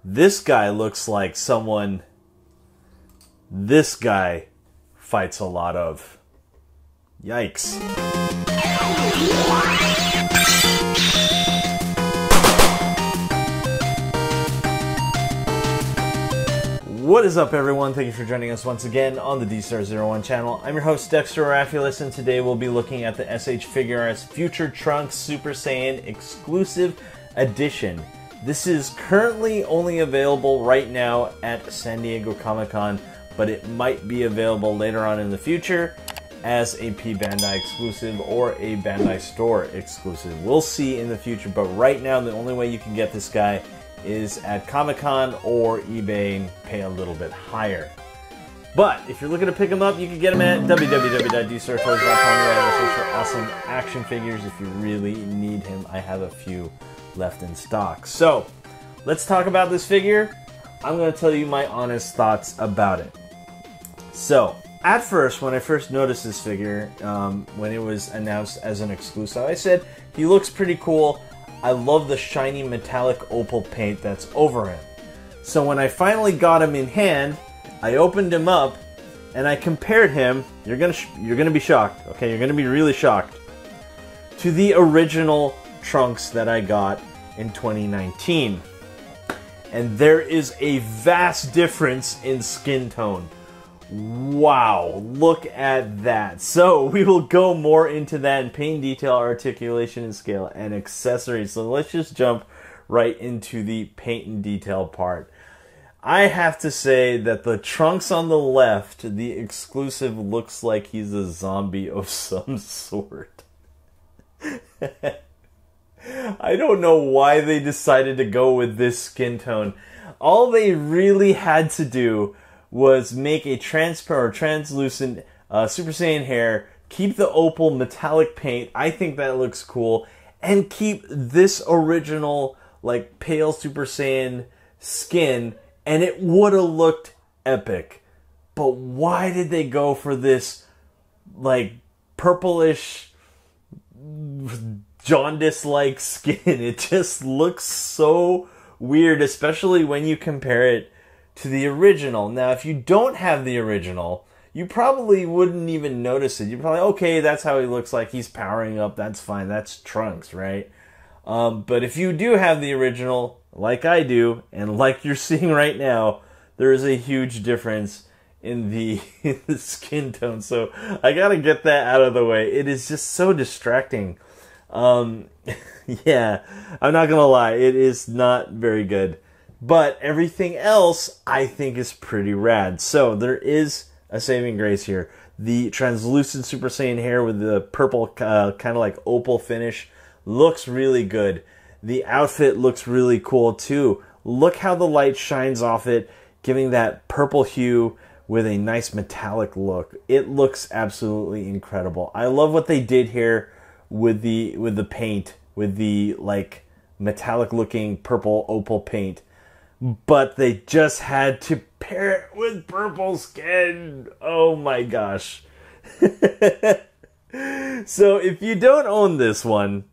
This guy looks like someone this guy fights a lot of. Yikes. What is up, everyone? Thank you for joining us once again on the Dstar01 channel. I'm your host, Dexter, Arafiles, and today we'll be looking at the SH Figuarts Future Trunks Super Saiyan Exclusive Edition. This is currently only available right now at San Diego Comic-Con, but it might be available later on in the future as a P Bandai exclusive or a Bandai Store exclusive. We'll see in the future, but right now the only way you can get this guy is at Comic-Con or eBay and pay a little bit higher. But if you're looking to pick them up, you can get them at www.dstar01.com. for awesome action figures. If you really need him, I have a few left in stock. So let's talk about this figure. I'm going to tell you my honest thoughts about it. So at first, when I first noticed this figure, when it was announced as an exclusive, I said he looks pretty cool. I love the shiny metallic opal paint that's over him. So when I finally got him in hand, I opened him up and I compared him. You're gonna be shocked. Okay, you're gonna be really shocked, to the original Trunks that I got in 2019. And there is a vast difference in skin tone. Wow, look at that. So we will go more into that in paint detail, articulation and scale, and accessories. So let's just jump right into the paint and detail part. I have to say that the Trunks on the left, the exclusive, looks like he's a zombie of some sort. I don't know why they decided to go with this skin tone. All they really had to do was make a transparent or translucent Super Saiyan hair, keep the opal metallic paint. I think that looks cool, and keep this original like pale Super Saiyan skin, and it would have looked epic. But why did they go for this like purplish jaundice-like skin? It just looks so weird, especially when you compare it to the original. Now, if you don't have the original, you probably wouldn't even notice it. You're probably, okay, that's how he looks like. He's powering up. That's fine. That's Trunks, right? But if you do have the original, like I do, and like you're seeing right now, there is a huge difference in the skin tone. So I gotta get that out of the way. It is just so distracting. Yeah, I'm not gonna lie, it is not very good. But everything else, I think, is pretty rad. So there is a saving grace here. The translucent Super Saiyan hair with the purple kind of like opal finish looks really good. The outfit looks really cool too. Look how the light shines off it, giving that purple hue with a nice metallic look. It looks absolutely incredible. I love what they did here with the paint, with the like metallic looking purple opal paint. But they just had to pair it with purple skin. Oh my gosh. So if you don't own this one,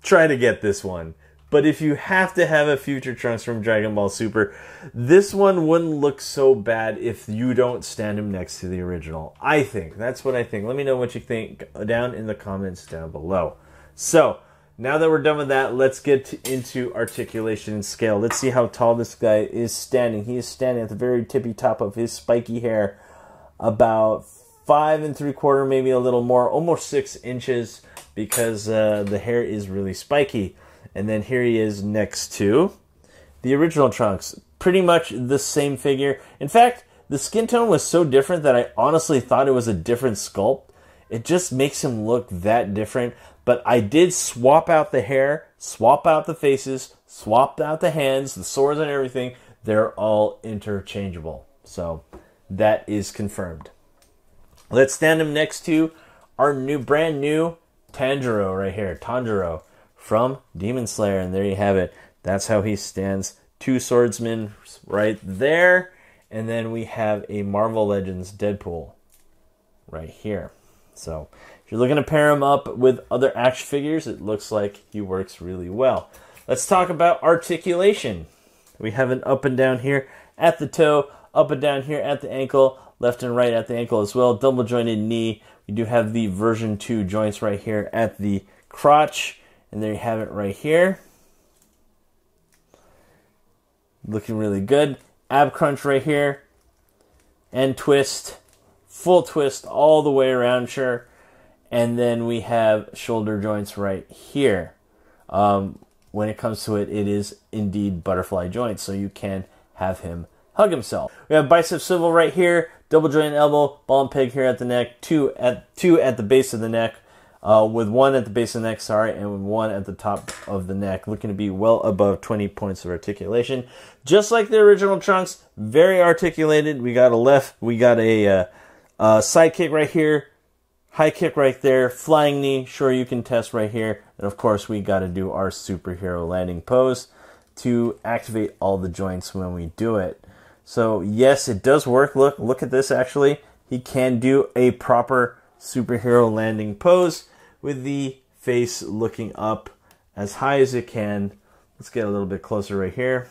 try to get this one. But if you have to have a future Trunks from Dragon Ball Super, this one wouldn't look so bad if you don't stand him next to the original. I think. That's what I think. Let me know what you think down in the comments down below. So now that we're done with that, let's get into articulation and scale. Let's see how tall this guy is standing. He is standing at the very tippy top of his spiky hair, about 5 3/4, maybe a little more, almost 6 inches, because the hair is really spiky. And then here he is next to the original Trunks. Pretty much the same figure. In fact, the skin tone was so different that I honestly thought it was a different sculpt. It just makes him look that different. But I did swap out the hair, swap out the faces, swap out the hands, the swords and everything. They're all interchangeable. So that is confirmed. Let's stand him next to our brand new Tanjiro right here. Tanjiro from Demon Slayer. And there you have it. That's how he stands. 2 swordsmen right there. And then we have a Marvel Legends Deadpool right here. So if you're looking to pair him up with other action figures, it looks like he works really well. Let's talk about articulation. We have an up and down here at the toe, up and down here at the ankle, left and right at the ankle as well. Double jointed knee. We do have the version 2 joints right here at the crotch. And there you have it right here. Looking really good. Ab crunch right here. And twist. Full twist all the way around, sure. And then we have shoulder joints right here. When it comes to it, it is indeed butterfly joints, so you can have him hug himself. We have bicep swivel right here, double joint elbow, ball and peg here at the neck, two at the base of the neck, with one at the base of the neck, and one at the top of the neck, looking to be well above 20 points of articulation. Just like the original Trunks, very articulated. We got a side kick right here, high kick right there, flying knee, sure you can test right here. And of course we got to do our superhero landing pose to activate all the joints when we do it. So yes, it does work. Look at this actually. He can do a proper superhero landing pose with the face looking up as high as it can. Let's get a little bit closer right here.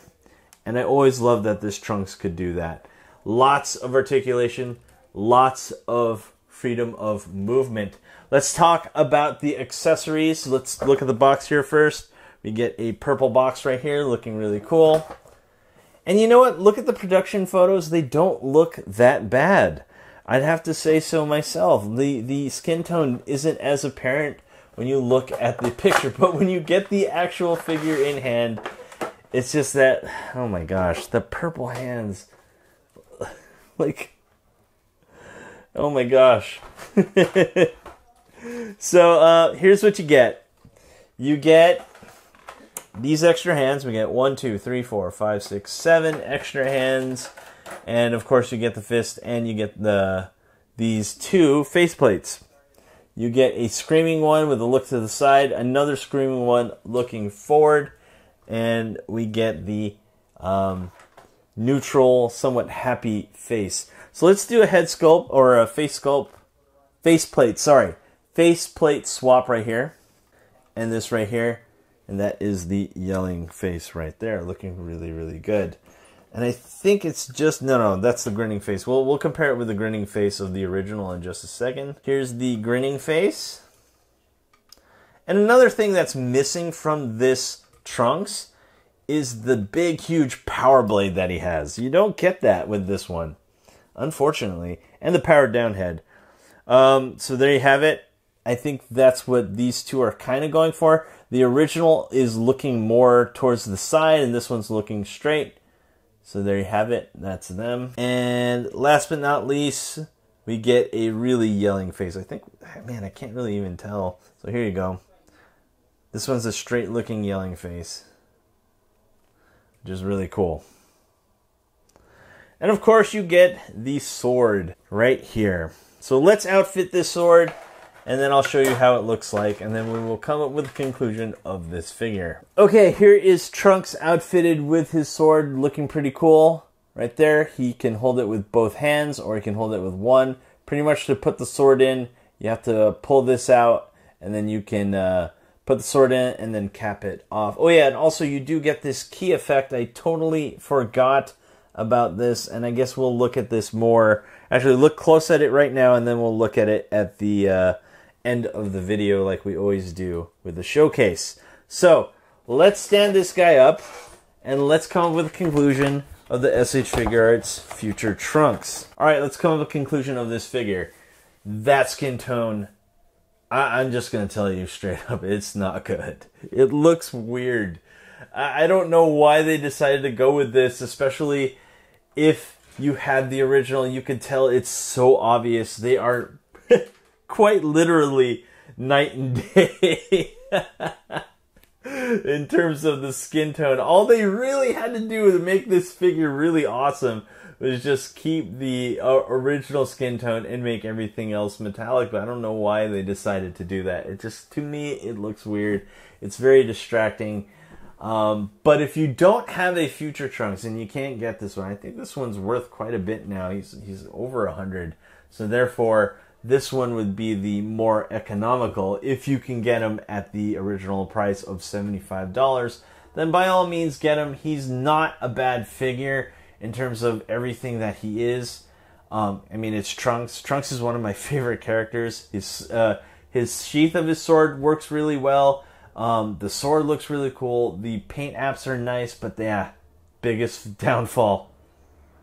And I always love that this Trunks could do that. Lots of articulation, lots of freedom of movement. Let's talk about the accessories. Let's look at the box here first. We get a purple box right here, looking really cool. And you know what? Look at the production photos. They don't look that bad. I'd have to say so myself. The skin tone isn't as apparent when you look at the picture, but when you get the actual figure in hand, it's just that, oh my gosh, the purple hands. Like, oh my gosh. So here's what you get. You get these extra hands. We get 1, 2, 3, 4, 5, 6, 7 extra hands. And of course you get the fist, and you get these 2 face plates. You get a screaming one with a look to the side, another screaming one looking forward, and we get the neutral, somewhat happy face. So let's do a head sculpt, or a face sculpt, face plate swap right here, and this right here, and that is the yelling face right there, looking really, really good. And I think it's just, no, that's the grinning face. We'll compare it with the grinning face of the original in just a second. Here's the grinning face. And another thing that's missing from this Trunks is the big, huge power blade that he has. You don't get that with this one, unfortunately. And the powered down head. So there you have it. I think that's what these two are kind of going for. The original is looking more towards the side, and this one's looking straight. So there you have it. That's them. And last but not least, we get a really yelling face. I think, man, I can't really even tell. So here you go. This one's a straight looking yelling face, which is really cool. And of course you get the sword right here. So let's outfit this sword, and then I'll show you how it looks like, and then we will come up with a conclusion of this figure. Okay, here is Trunks outfitted with his sword, looking pretty cool. Right there, he can hold it with both hands, or he can hold it with one. Pretty much to put the sword in, you have to pull this out, and then you can put the sword in and then cap it off. Oh yeah, and also you do get this key effect. I totally forgot about this, and I guess we'll look at this more. Actually, look close at it right now, and then we'll look at it at the end of the video like we always do with the showcase. So let's stand this guy up, and let's come up with a conclusion of the SH Figuarts Future Trunks. Alright, let's come up with a conclusion of this figure. That skin tone, I'm just going to tell you straight up, it's not good. It looks weird. I don't know why they decided to go with this, especially if you had the original. You could tell it's so obvious. They are quite literally night and day in terms of the skin tone. All they really had to do to make this figure really awesome was just keep the original skin tone and make everything else metallic, but I don't know why they decided to do that. It just, to me, it looks weird. It's very distracting. But if you don't have a Future Trunks and you can't get this one, I think this one's worth quite a bit now. He's over 100, so therefore this one would be the more economical if you can get him at the original price of $75. then by all means get him. He's not a bad figure in terms of everything that he is. I mean, it's Trunks. Trunks is one of my favorite characters. His sheath of his sword works really well. The sword looks really cool. The paint apps are nice, but yeah, biggest downfall,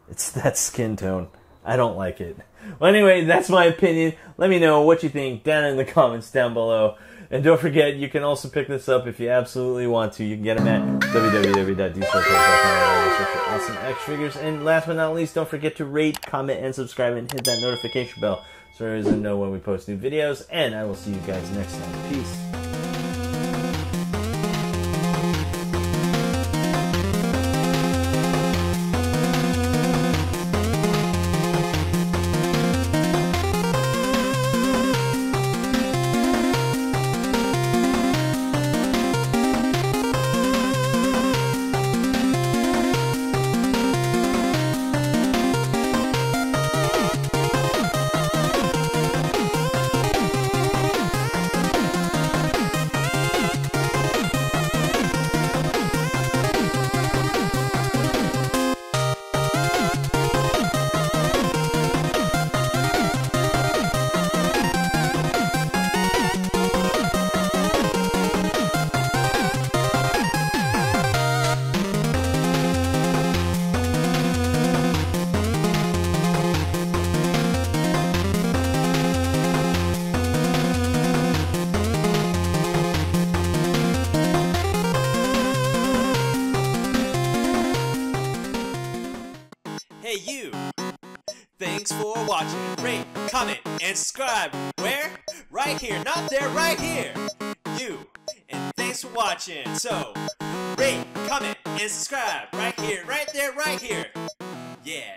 it's that skin tone. I don't like it. Well, anyway, that's my opinion. Let me know what you think down in the comments down below. And don't forget, you can also pick this up if you absolutely want to. You can get them at www.dstar01 awesome action figures. And last but not least, don't forget to rate, comment, and subscribe, and hit that notification bell so you always know when we post new videos. And I will see you guys next time. Peace. Hey you! Thanks for watching. Rate, comment, and subscribe. Where? Right here, not there, right here. You. And thanks for watching. So, rate, comment, and subscribe. Right here, right there, right here. Yeah.